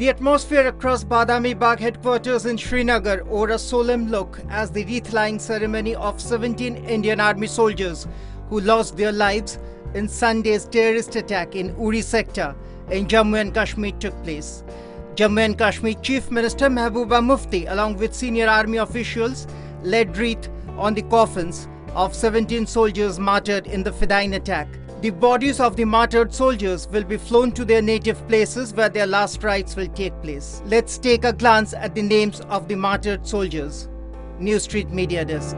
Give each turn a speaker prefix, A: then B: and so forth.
A: The atmosphere across Badami Bagh headquarters in Srinagar wore a solemn look as the wreath-laying ceremony of 17 Indian Army soldiers who lost their lives in Sunday's terrorist attack in Uri sector in Jammu and Kashmir took place. Jammu and Kashmir Chief Minister Mehbooba Muftu, along with senior army officials, led wreath on the coffins of 17 soldiers martyred in the fidayeen attack. The bodies of the martyred soldiers will be flown to their native places where their last rites will take place. Let's take a glance at the names of the martyred soldiers. Newzstreet Media Desk.